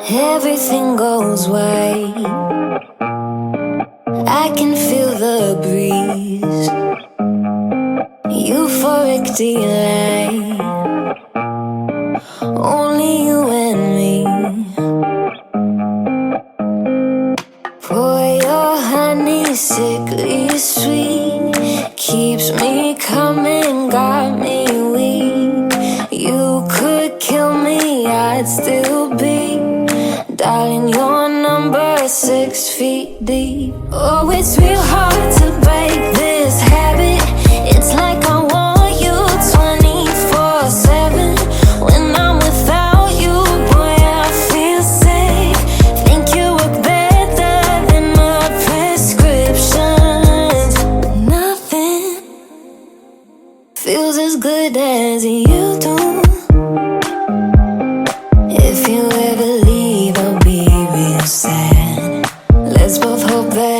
Everything goes white. I can feel the breeze. Euphoric delight. Only you and me. Pour your honey, sickly sweet. Keeps me coming, got me weak. You could kill me, I'd still be. Darling, your number is 6 feet deep. Oh, it's real hard to break this habit. It's like I want you 24/7. When I'm without you, boy, I feel sick. Think you work better than my prescriptions. Nothing feels as good as you do. If you ever leave, I'll be real sad. Let's both hope that